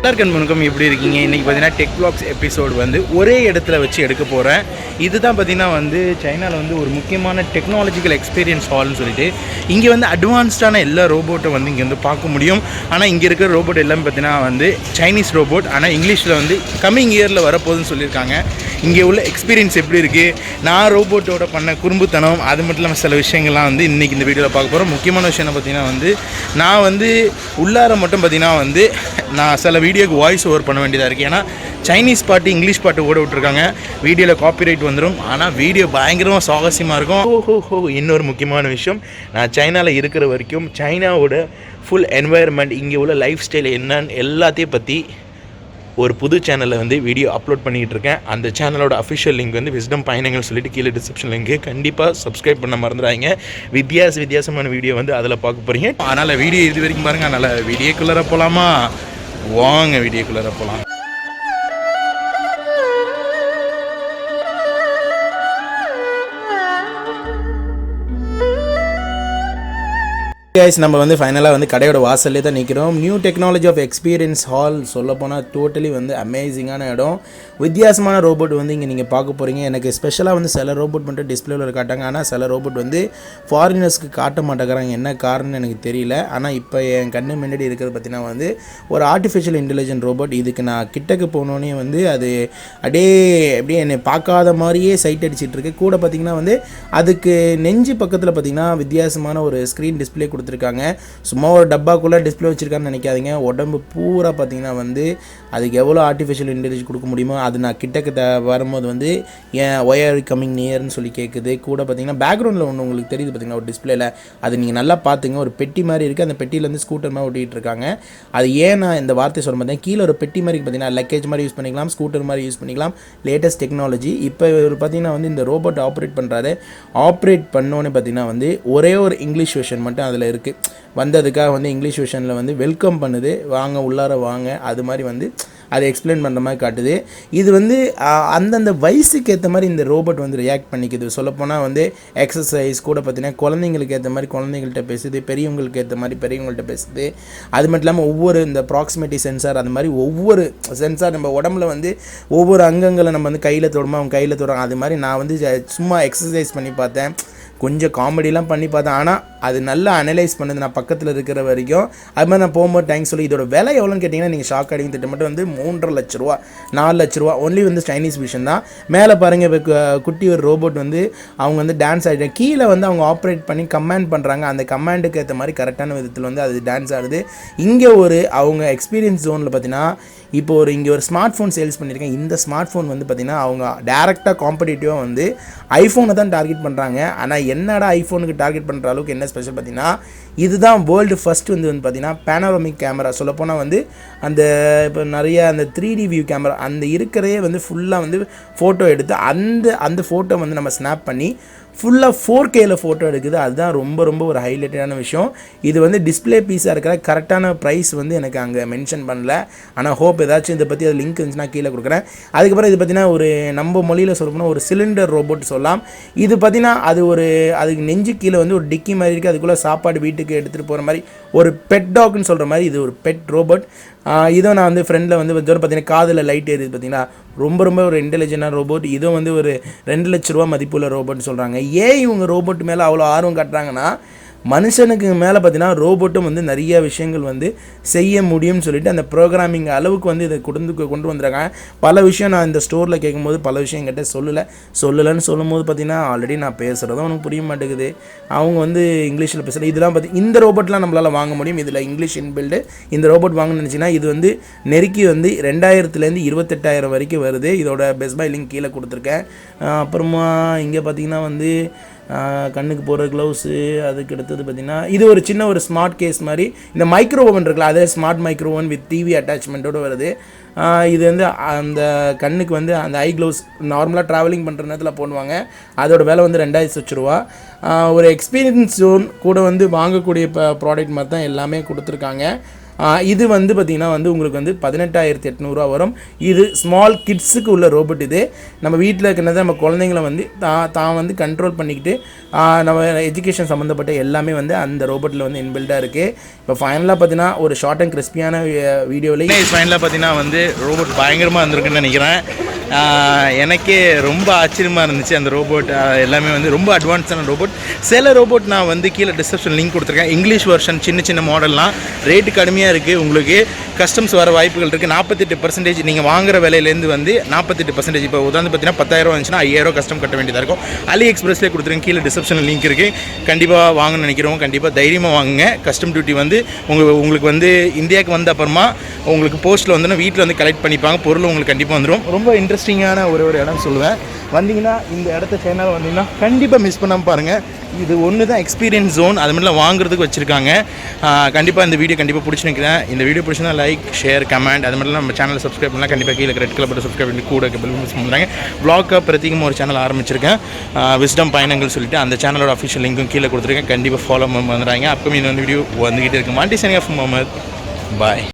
எல்லாருக்கும் வணக்கம். எப்படி இருக்கீங்க? இன்றைக்கி பார்த்தீங்கன்னா டெக் வ்ளாக்ஸ் எபிசோடு வந்து ஒரே இடத்துல வச்சு எடுக்க போகிறேன். இதுதான் பார்த்தீங்கன்னா வந்து சைனாவில் வந்து ஒரு முக்கியமான டெக்னாலஜிக்கல் எக்ஸ்பீரியன்ஸ் ஹால்னு சொல்லிட்டு இங்கே வந்து அட்வான்ஸ்டான எல்லா ரோபோட்டை வந்து இங்கே வந்து பார்க்க முடியும். ஆனால் இங்கே இருக்கிற ரோபோட் எல்லாமே பார்த்தீங்கன்னா வந்து சைனீஸ் ரோபோட். ஆனால் இங்கிலீஷில் வந்து கம்மிங் இயரில் வரப்போகுதுன்னு சொல்லியிருக்காங்க. இங்கே உள்ள எக்ஸ்பீரியன்ஸ் எப்படி இருக்குது, நான் ரோபோட்டோட பண்ண குறும்புத்தனம், அது மட்டும் இல்லாமல் சில விஷயங்கள்லாம் வந்து இன்றைக்கி இந்த வீடியோவில் பார்க்க போகிறோம். முக்கியமான விஷயம் என்ன பார்த்தீங்கன்னா வந்து நான் வந்து உள்ளார மட்டும் பார்த்தீங்கன்னா வந்து நான் சில வீடியோக்கு வாய்ஸ் ஓவர் பண்ண வேண்டியதாக இருக்குது. ஏன்னா சைனீஸ் பாட்டு இங்கிலீஷ் பாட்டு ஓட விட்டுருக்காங்க. வீடியோவில் காப்பிரைட் வந்துடும். ஆனால் வீடியோ பயங்கரமாக சுவாரஸ்யமாக இருக்கும். இன்னொரு முக்கியமான விஷயம், நான் சைனாவில் இருக்கிற வரைக்கும் சைனாவோட ஃபுல் என்வாயர்மெண்ட், இங்கே உள்ள லைஃப் ஸ்டைல் என்னன்னு எல்லாத்தையும் பற்றி ஒரு புது சேனலில் வந்து வீடியோ அப்லோட் பண்ணிக்கிட்டு இருக்கேன். அந்த சேனலோட அஃபிஷியல் லிங்க் வந்து விஸ்டம் பயணங்கள் சொல்லிட்டு கீழே டிஸ்கிரிப்ஷன் லிங்க்கு கண்டிப்பாக சப்ஸ்கிரைப் பண்ண மறந்துடாங்க. வித்தியாசமான வீடியோ வந்து அதில் பார்க்க போகிறீங்க. அதனால் வீடியோ இது வரைக்கும் பாருங்கள். அதனால் வீடியோக்குள்ளே போகலாமா? வாங்க வீடியோக்குள்ளே போகலாம். கைஸ், நம்ம வந்து ஃபைனலாக வந்து கடையோட வாசல்லே தான் நிற்கிறோம். New technology of experience hall சொல்ல போனால் டோட்டலி வந்து அமேசிங்கான இடம். வித்தியாசமான ரோபோட் வந்து இங்கே நீங்கள் பார்க்க போகிறீங்க. எனக்கு ஸ்பெஷலாக வந்து சில ரோபோட் மட்டும் டிஸ்பிளேவில் காட்டாங்க. ஆனால் சில ரோபோட் வந்து ஃபாரினர்ஸ்க்கு காட்ட மாட்டேங்கிறாங்க. என்ன காரணம்னு எனக்கு தெரியல. ஆனால் இப்போ என் கண்ணு முன்னாடி இருக்கிறது பார்த்தீங்கன்னா வந்து ஒரு ஆர்டிஃபிஷியல் இன்டெலிஜென்ட் ரோபோட். இதுக்கு நான் கிட்டக்கு போனோன்னே வந்து அது அப்படியே என்னை பார்க்காத மாதிரியே சைட் அடிச்சிட்டு இருக்கு. கூட பார்த்தீங்கன்னா வந்து அதுக்கு நெஞ்சு பக்கத்தில் பார்த்தீங்கன்னா வித்தியாசமான ஒரு ஸ்க்ரீன் டிஸ்பிளே கொடுத்துருக்காங்க. சும்மா ஒரு டப்பாக்குள்ளே டிஸ்பிளே வச்சுருக்கான்னு நினைக்காதீங்க. உடம்பு பூரா பார்த்தீங்கன்னா வந்து அதுக்கு எவ்வளோ ஆர்டிஃபிஷியல் இன்டெலிஜென்ஸ் கொடுக்க முடியுமோ அது நான் கிட்டக்க வரும்போது வந்து ஏன் ஒய் ஆர் கம்மிங் நியர்னு சொல்லி கேட்குது. கூட பார்த்தீங்கன்னா பேக்ரவுண்டில் ஒன்று உங்களுக்கு தெரியுது பார்த்தீங்கன்னா ஒரு டிஸ்பிளேல, அது நீங்கள் நல்லா பார்த்துங்க. ஒரு பெட்டி மாதிரி இருக்குது. அந்த பெட்டியிலேருந்து ஸ்கூட்டர் மாதிரி ஓட்டிகிட்டு இருக்காங்க. அது ஏன் நான் இந்த வார்த்தை சொல்ல பார்த்தேன், கீழே ஒரு பெட்டி மாதிரி பார்த்தீங்கன்னா லக்கேஜ் மாதிரி யூஸ் பண்ணிக்கலாம், ஸ்கூட்டர் மாதிரி யூஸ் பண்ணிக்கலாம். Latest technology. இப்போ ஒரு பார்த்தீங்கன்னா வந்து இந்த ரோபோட் ஆப்ரேட் பண்ணுறாரு. ஆப்ரேட் பண்ணோன்னு பார்த்தீங்கன்னா வந்து ஒரே ஒரு இங்கிலீஷ் வெர்ஷன் மட்டும் அதில் இருக்குது. வந்ததுக்காக வந்து இங்கிலீஷ் வெர்ஷனில் வந்து வெல்கம் பண்ணுது, வாங்க உள்ளார வாங்க, அது மாதிரி வந்து அதை எக்ஸ்பிளைன் பண்ணுற மாதிரி காட்டுது. இது வந்து அந்தந்த வயசுக்கு ஏற்ற மாதிரி இந்த ரோபோட் வந்து ரியாக்ட் பண்ணிக்குது. சொல்லப்போனால் வந்து எக்ஸசைஸ் கூட பார்த்தீங்கன்னா குழந்தைங்களுக்கு ஏற்ற மாதிரி குழந்தைங்கள்ட்ட பேசுது, பெரியவங்களுக்கு ஏற்ற மாதிரி பெரியவங்கள்ட்ட பேசுது. அது மட்டும் இல்லாமல் ஒவ்வொரு இந்த ப்ராக்சிமிட்டி சென்சார், அந்த மாதிரி ஒவ்வொரு சென்சார் நம்ம உடம்புல வந்து ஒவ்வொரு அங்கங்களை நம்ம வந்து கையில் தொடுமா அவங்க கையில் தொடுறாங்க. அது மாதிரி நான் வந்து சும்மா எக்ஸசைஸ் பண்ணி பார்த்தேன், கொஞ்சம் காமெடிலாம் பண்ணி பார்த்தேன். ஆனால் அது நல்லா அனலைஸ் பண்ணுது நான் பக்கத்தில் இருக்கிற வரைக்கும். அது மாதிரி நான் போகும்போது தேங்க்ஸ் சொல்லி இதோட விலை எவ்வளோன்னு கேட்டிங்கன்னா நீங்கள் ஷாக் அடிங்க. திட்டம் மட்டும் வந்து 3.5 லட்ச ரூபா 4 லட்ச ரூபா ஒன்லி வந்து சைனீஸ் விஷன் தான். மேலே பாருங்கள், குட்டி ஒரு ரோபோட் வந்து அவங்க வந்து டான்ஸ் ஆகிட்டு கீழே வந்து அவங்க ஆப்ரேட் பண்ணி கமாண்ட் பண்ணுறாங்க. அந்த கமாண்டுக்கு ஏற்ற மாதிரி கரெக்டான விதத்தில் வந்து அது டான்ஸ் ஆடுது. இங்கே ஒரு அவங்க எக்ஸ்பீரியன்ஸ் ஜோனில் பார்த்தீங்கன்னா இப்போ இங்கே ஒரு ஸ்மார்ட் ஃபோன் சேல்ஸ் பண்ணியிருக்கேன். இந்த ஸ்மார்ட் ஃபோன் வந்து பார்த்திங்கன்னா அவங்க டேரெக்டாக காம்படிட்டிவாக வந்து ஐஃபோனை தான் டார்கெட் பண்ணுறாங்க. ஆனால் என்னடா ஐஃபோனுக்கு டார்கெட் பண்ணுற அளவுக்கு என்ன ஸ்பெஷல் பார்த்தீங்கன்னா, இதுதான் வேர்ல்டு ஃபஸ்ட்டு வந்து பார்த்தீங்கன்னா பேனோரமிக் கேமரா. சொல்லப்போனால் வந்து அந்த இப்போ நிறைய அந்த 3D வியூ கேமரா அந்த இருக்கிறதே வந்து ஃபுல்லாக வந்து ஃபோட்டோ எடுத்து அந்த ஃபோட்டோ வந்து நம்ம ஸ்னாப் பண்ணி ஃபுல்லாக 4Kல ஃபோட்டோ எடுக்குது. அதுதான் ரொம்ப ஒரு ஹைலைட்டான விஷயம். இது வந்து டிஸ்பிளே பீஸாக இருக்கிற கரெக்டான ப்ரைஸ் வந்து எனக்கு அங்கே மென்ஷன் பண்ணல. ஆனால் ஹோப் ஏதாச்சும் இதை பற்றி அது லிங்க் இருந்துச்சுன்னா கீழே கொடுக்குறேன். அதுக்கப்புறம் இது பார்த்திங்கன்னா ஒரு நம்ம மொழியில் சொல்லப்போனால் ஒரு சிலிண்டர் ரோபோட் சொல்லலாம். இது பார்த்திங்கன்னா அதுக்கு நெஞ்சு கீழே வந்து ஒரு டிக்கி மாதிரி இருக்குது. அதுக்குள்ளே சாப்பாடு வீட்டுக்கு எடுத்துகிட்டு போகிற மாதிரி ஒரு பெட் டாக்னு சொல்கிற மாதிரி இது ஒரு பெட் ரோபோட். இதுவும் நான் வந்து ஃப்ரெண்டில் வந்து பார்த்தீங்கன்னா காதில் லைட் ஏறுது பார்த்தீங்கன்னா ரொம்ப ஒரு இன்டெலிஜென்டான ரோபோட். இதுவும் வந்து ஒரு 2 லட்ச ரூபா மதிப்புள்ள ரோபோட்னு சொல்கிறாங்க. ஏன் இவங்க ரோபோட் மேலே அவ்வளோ ஆர்வம் காட்டுறாங்கன்னா, மனுஷனுக்கு மேலே பார்த்தீங்கன்னா ரோபோட்டும் வந்து நிறைய விஷயங்கள் வந்து செய்ய முடியும்னு சொல்லிட்டு அந்த ப்ரோக்ராமிங் அளவுக்கு வந்து இதை கொண்டு வந்துருக்காங்க. பல விஷயம் நான் இந்த ஸ்டோரில் கேட்கும்போது பல விஷயம் என்கிட்ட சொல்லலைன்னு சொல்லும்போது பார்த்தீங்கன்னா ஆல்ரெடி நான் பேசுகிறதும் அவனுக்கு புரிய மாட்டேங்குது. அவங்க வந்து இங்கிலீஷில் பேசுகிற இதெல்லாம் இந்த ரோபோட்லாம் நம்மளால் வாங்க முடியும். இதில் இங்கிலீஷ் இன்பில்டு. இந்த ரோபோட் வாங்கணும்னு நினச்சிங்கன்னா இது வந்து நெருக்கி வந்து 2000லேருந்து 28,000 வரைக்கும் வருது. இதோட பெஸ்ட் பை லிங்க் கீழே கொடுத்துருக்கேன். அப்புறமா இங்கே பார்த்தீங்கன்னா வந்து கண்ணுக்கு போகிற க்ளவுஸு, அதுக்கு அடுத்தது பார்த்திங்கன்னா இது ஒரு சின்ன ஒரு ஸ்மார்ட் கேஸ் மாதிரி. இந்த மைக்ரோ ஓவன் இருக்குல்ல, அதே smart micro oven with TV அட்டாச்மெண்ட்டோடு வருது. இது வந்து அந்த கண்ணுக்கு வந்து அந்த ஐ க்ளவுஸ் நார்மலாக ட்ராவலிங் பண்ணுற நேரத்தில் போடுவாங்க. அதோட விலை வந்து 2,000 லட்ச ரூபா. ஒரு எக்ஸ்பீரியன்ஸ் ஜோன் கூட வந்து வாங்கக்கூடிய ப்ராடக்ட் மாதிரி தான் எல்லாமே கொடுத்துருக்காங்க. இது வந்து பார்த்திங்கன்னா வந்து உங்களுக்கு வந்து 18,800 வரும். இது ஸ்மால் கிட்ஸுக்கு உள்ள ரோபோட். இது நம்ம வீட்டில் இருக்கிறது நம்ம குழந்தைங்களை வந்து தான் வந்து கண்ட்ரோல் பண்ணிக்கிட்டு நம்ம எஜுகேஷன் சம்மந்தப்பட்ட எல்லாமே வந்து அந்த ரோபோட்டில் வந்து இன்பில்டாக இருக்குது. இப்போ ஃபைனலாக பார்த்தீங்கன்னா ஒரு ஷார்ட் அண்ட் கிறிஸ்பியான வீடியோவில் ஃபைனலாக பார்த்தீங்கன்னா வந்து ரோபோட் பயங்கரமாக இருந்திருக்குன்னு நினைக்கிறேன். எனக்கே ரொம்ப ஆச்சரியமாக இருந்துச்சு அந்த ரோபோட். எல்லாமே வந்து ரொம்ப அட்வான்ஸான ரோபோட். சில ரோபோட் நான் வந்து கீழே டிஸ்கிரிப்ஷன் லிங்க் கொடுத்துருக்கேன். இங்கிலீஷ் வெர்ஷன் சின்ன மாடல்லாம் ரேட்டு கடுமையாக இருக்குது. உங்களுக்கு கஸ்டம்ஸ் வர வாய்ப்புகள் இருக்குது. 48% நீங்கள் வாங்குகிற விலையிலேருந்து வந்து 48%. இப்போ உதாரணம் பார்த்தீங்கன்னா 10,000 வந்துச்சுன்னா 5,000 கஸ்டம் கட்ட வேண்டியதாக இருக்கும். அலி எக்ஸ்பிரஸ்லேயே கொடுத்துருங்க. கீழே டிஸ்கிரிப்ஷனில் லிங்க் இருக்குது. கண்டிப்பாக வாங்கணும்னு நினைக்கிறோம். கண்டிப்பாக தைரியமாக வாங்குங்க. கஸ்டம் டியூட்டி வந்து உங்களுக்கு வந்து இந்தியாவுக்கு வந்த அப்புறமா உங்களுக்கு போஸ்ட்டில் வந்து வீட்டில் வந்து கலெக்ட் பண்ணிப்பாங்க. பொருள் உங்களுக்கு கண்டிப்பாக வந்துடும். ரொம்ப இன்ட்ரெஸ்டிங்கான ஒரு இடம் சொல்லுவேன். வந்தீங்கன்னா இந்த இடத்த சேனல் வந்தீங்கன்னா கண்டிப்பாக மிஸ் பண்ணாமல் பாருங்கள். இது ஒன்று தான் எக்ஸ்பீரியன்ஸ் ஜோன். அது மாதிரிலாம் வாங்குறதுக்கு வச்சுருக்காங்க. கண்டிப்பாக இந்த வீடியோ கண்டிப்பாக பிடிச்சிருக்கிறேன். இந்த வீடியோ பிடிச்சிருந்தா லைக், ஷேர், கமெண்ட் அது மாதிரிலாம் நம்ம சேனலை சப்ஸ்கிரைப் பண்ணலாம். கண்டிப்பாக கீழே ரெட் கலர் பட்டன் சப்ஸ்கிரைப் பண்ணி கூட பெல் மிஸ் பண்ணுறாங்க. வ்ளாக்காக பிரத்யேகமாக ஒரு சேனல் ஆரம்பிச்சிருக்கேன். விஸ்டம் பயணங்கள் சொல்லிட்டு அந்த சேனலோட அஃபிஷியல் லிங்க்கும் கீழே கொடுத்துருக்கேன். கண்டிப்பாக ஃபாலோ பண்ணுறாங்க. அப்போ இந்த வீடியோ வந்துகிட்டே இருக்கு. மாண்டி சைனிங் ஆஃப் முகமது. பாய்.